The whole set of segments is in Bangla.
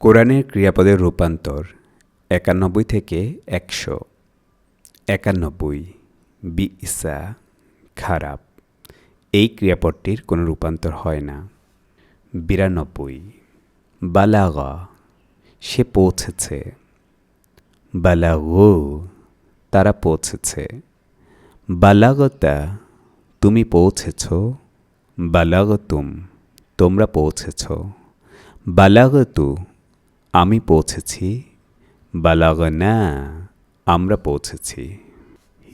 কোরআনের ক্রিয়াপদের রূপান্তর ৯১ থেকে ১০০। ৯১ বিইসা খারাপ, এই ক্রিয়াপদটির কোনো রূপান্তর হয় না। ৯২ বালাগা সে পৌঁছেছে। বালাগো তারা পৌঁছেছে। বালাগতা তুমি পৌঁছেছ। বালাগতুম তোমরা পৌঁছেছ। বালাগতু আমি পৌঁছেছি। বালাগনা আমরা পৌঁছেছি।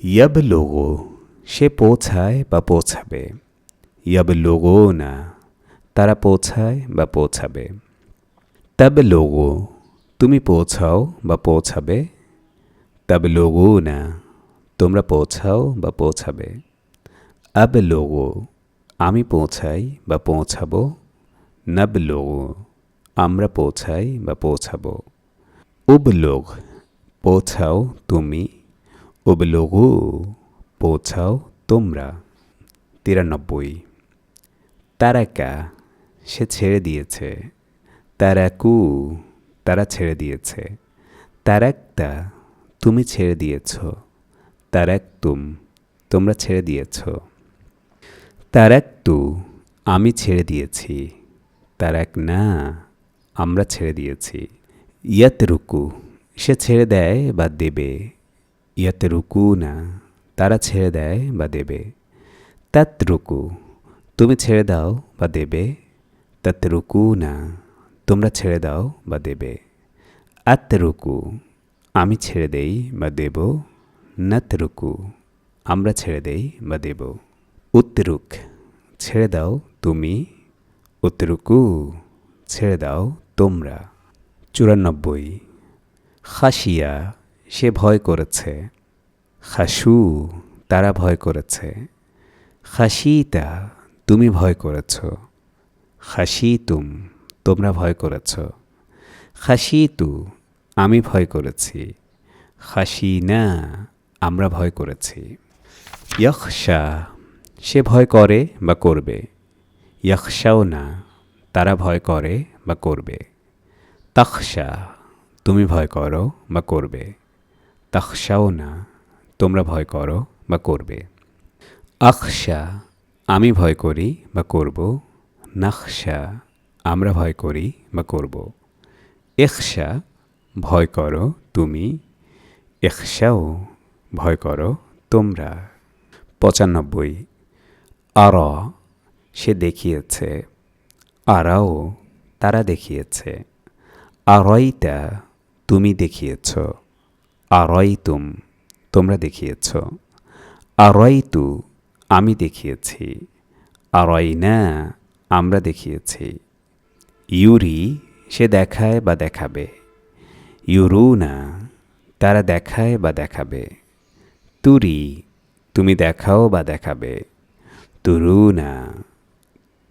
ইয়াবলুগু সে পৌঁছায় বা পৌঁছাবে। ইয়াবলুগুনা তারা পৌঁছায় বা পৌঁছাবে। তাবলুগু তুমি পৌঁছাও বা পৌঁছাবে। তাবলুগুনা তোমরা পৌঁছাও বা পৌঁছাবে। আবলুগু আমি পৌঁছাই বা পৌঁছাবো। নাবলুগু আমরা পৌঁছাই বা পৌঁছাবো। উবলুগ পৌঁছাও তুমি। উবলুগু পৌঁছাও তোমরা। ৯৩ তারাকা সে ছেড়ে দিয়েছে। তারাকু তারা ছেড়ে দিয়েছে। তারাক্তা তুমি ছেড়ে দিয়েছ। তারাক্তুম তোমরা ছেড়ে দিয়েছ। তারাক্তু আমি ছেড়ে দিয়েছি। তারাকনা আমরা ছেড়ে দিয়েছি। ইয়াতরুকু সে ছেড়ে দেয় বা দেবে। ইয়াতরুকু না তারা ছেড়ে দেয় বা দেবে। তাতরুকু তুমি ছেড়ে দাও বা দেবে। তাতরুকু না তোমরা ছেড়ে দাও বা দেবে। আতরুকু আমি ছেড়ে দেই বা দেব। নাতরুকু আমরা ছেড়ে দেই বা দেব। উতরুক ছেড়ে দাও তুমি। উতরুকু ছেড়ে দাও তোমরা। ৯৪ খাসিয়া সে ভয় করেছে। খাসু তারা ভয় করেছে। খাসিতা তুমি ভয় করেছ। খাসিতুম তোমরা ভয় করেছ। খাসিতু আমি ভয় করেছি। খাসিনা আমরা ভয় করেছি। ইয়খশা সে ভয় করে বা করবে। ইয়খশাও না তারা ভয় করে বা করবে। তখশা তুমি ভয় করো বা করবে। তখশাও না তোমরা ভয় করো বা করবে। আখশা আমি ভয় করি বা করব। নাখশা আমরা ভয় করি বা করব। ইখশা ভয় করো তুমি। ইখশাও ভয় করো তোমরা। ৯৫ আর সে দেখিয়েছে। আরাও তারা দেখিয়েছে। আরয়তা তুমি দেখিয়েছ। আরয়তুম তোমরা দেখিয়েছ। আরয়তু আমি দেখিয়েছি। আরয়না আমরা দেখিয়েছি। ইউরি সে দেখায় বা দেখাবে। ইউরুনা তারা দেখায় বা দেখাবে। তুরি তুমি দেখাও বা দেখাবে। তুরুনা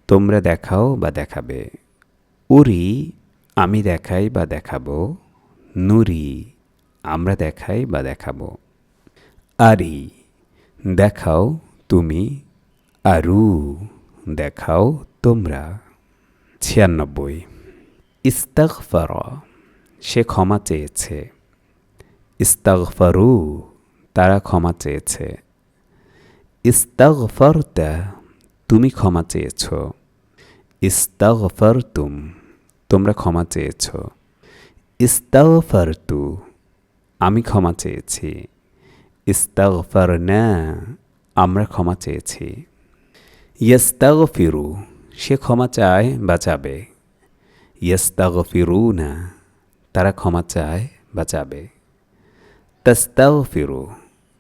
তোমরা দেখাও বা দেখাবে। উরি আমি দেখাই বা দেখাবো। নুরি আমরা দেখাই বা দেখাবো। আরি দেখাও তুমি। আরু দেখাও তোমরা। ৯৬ ইস্তাগফার সে ক্ষমা চেয়েছে। ইস্তাগফারু তারা ক্ষমা চেয়েছে। ইস্তাগফারতা তুমি ক্ষমা চেয়েছ। ইস্তাগফারতুম তোমরা ক্ষমা চেয়েছ। ইস্তাগফারতু আমি ক্ষমা চেয়েছি। ইস্তাগফারনা আমরা ক্ষমা চেয়েছি। ইস্তাগফিরু সে ক্ষমা চায় বা চাবে। ইস্তাগফিরুনা তারা ক্ষমা চায় বা চাবে। তাস্তাগফিরু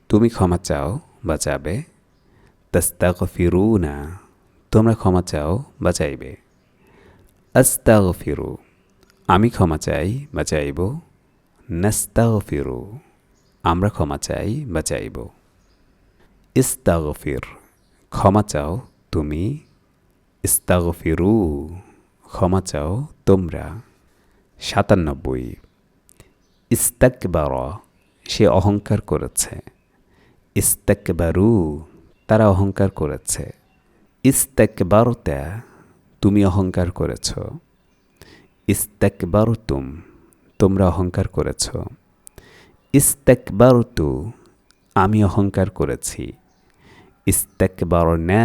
তুমি ক্ষমা চাও বা চাবে। তাস্তাগফিরুনা তোমরা ক্ষমা চাও বা চাইবে। আস্তাগফিরু আমি ক্ষমা চাই বা চাইব। নাস্তাগফিরু আমরা ক্ষমা চাই বা চাইব। ইস্তাগফির ক্ষমা চাও তুমি। ইস্তাগফিরু ক্ষমা চাও তোমরা। ৯৭ ইস্তাকবার সে অহংকার করেছে। ইস্তাকবারু তারা অহংকার করেছে। ইস্তাকবারতা তুমি অহংকার করেছ। ইস্তাকবারতুম, তোমরা অহংকার করেছ। ইস্তাকবারতু, আমি অহংকার করেছি। ইস্তাকবারনা,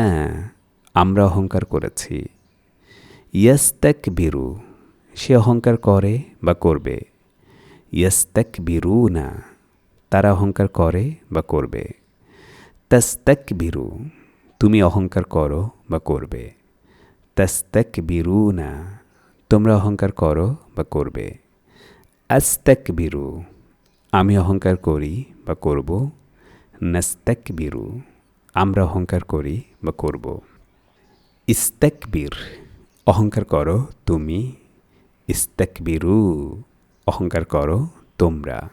আমরা অহংকার করেছি। ইয়াস্তাকবিরু, সে অহংকার করে বা করবে। ইয়াস্তাকবিরুনা, তারা অহংকার করে বা করবে। তাস্তাকবিরু, তুমি অহংকার করো বা করবে। তাস্তাকবিরুনা, তোমরা অহংকার করো বা করবে। আস্তাকবিরু, আমি অহংকার করি বা করব। নাস্তাকবিরু, আমরা অহংকার করি বা করব। ইস্তাকবির, অহংকার করো তুমি। ইস্তাকবিরু, অহংকার করো তোমরা।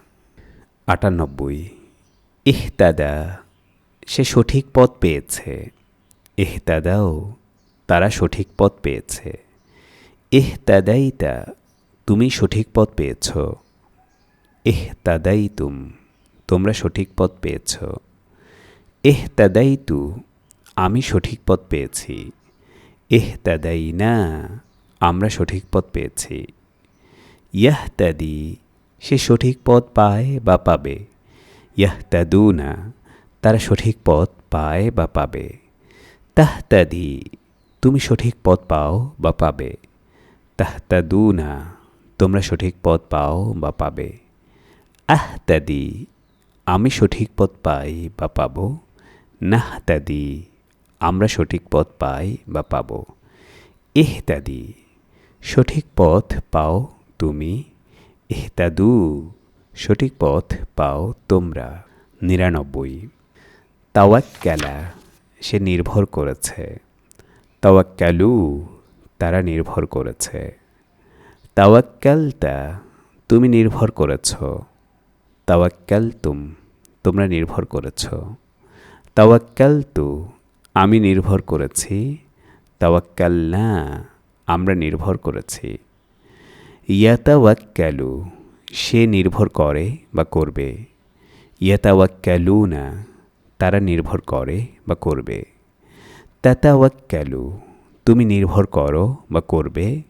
98, ইহতাদা, সে সঠিক পথ পেয়েছে। ইহতাদাও, তারা সঠিক পথ পেয়েছে। ইহতাদাইতা, তুমি সঠিক পথ পেয়েছ। ইহতাদাইতুম, তোমরা সঠিক পথ পেয়েছ। ইহতাদাইতু, আমি সঠিক পথ পেয়েছি। ইহতাদাইনা, আমরা সঠিক পথ পেয়েছি। ইয়াহতাদি, সে সঠিক পথ পায় বা পাবে। ইয়াহতাদুনা, তারা সঠিক পথ পায় বা পাবে। তাহতাদি, তুমি সঠিক পথ পাও বা পাবে। তাহতাদুনা, তোমরা সঠিক পথ পাও বা পাবে। আহতাদি, আমি সঠিক পথ পাই বা পাব। নাহতাদি, আমরা সঠিক পথ পাই বা পাব। ইহতাদি, সঠিক পথ পাও তুমি। ইহতাদু, সঠিক পথ পাও তোমরা। 99, তাওয়াক্কালা, সে নির্ভর করেছে। তাওয়াক্কালু, তারা নির্ভর করেছে। তাওয়াক্কালতা, তুমি নির্ভর করেছ। তাওয়াক্কালতুম, তোমরা নির্ভর করেছ। তাওয়াক্কালতু, আমি নির্ভর করেছি। তাওয়াক্কালনা, আমরা নির্ভর করেছি। ইয়াতাওয়াক্কালু, সে নির্ভর করে বা করবে। ইয়াতাওয়াক্কালুনা, তারা নির্ভর করে বা করবে। তাতাওয়াক্কালু, তুমি নির্ভর করো বা করবে।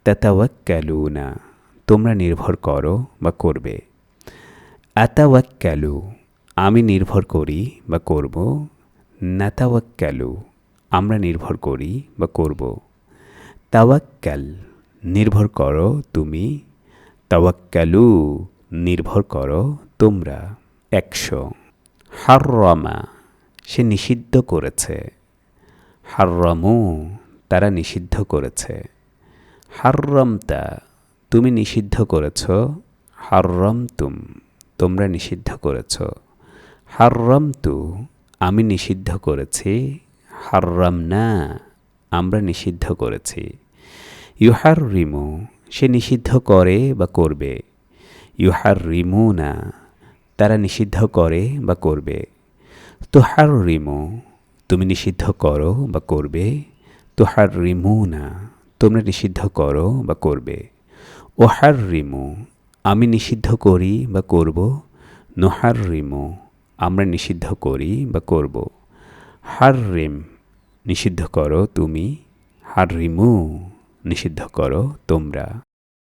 তাতাওয়াক্কালুনা, তোমরা নির্ভর করো বা করবে। আতাওয়াক্কালু, আমি নির্ভর করি বা করব। নাতাওয়াক্কালু, আমরা নির্ভর করি বা করব। তাওয়াক্কাল, নির্ভর করো তুমি। তাওয়াক্কালু, নির্ভর করো তোমরা। 100, হাররামা, সে নিষিদ্ধ করেছে। হাররামু, তারা নিষিদ্ধ করেছে। হাররামতা, তুমি নিষিদ্ধ করেছ। হাররামতুম, তোমরা নিষিদ্ধ করেছ। হাররামতু, আমি নিষিদ্ধ করেছি। হাররামনা, আমরা নিষিদ্ধ করেছি। ইউহাররিমু, সে নিষিদ্ধ করে বা করবে। ইউহাররিমুনা, তারা নিষিদ্ধ করে বা করবে। তুহাররিমু, তুমি নিষিদ্ধ করো বা করবে। তুহাররিমুনা, তোমরা নিষিদ্ধ করো বা করবে। ওহাররিমু, আমি নিষিদ্ধ করি বা করব। নোহাররিমু, আমরা নিষিদ্ধ করি বা করব। হাররিম, নিষিদ্ধ করো তুমি। হাররিমু, নিষিদ্ধ করো তোমরা।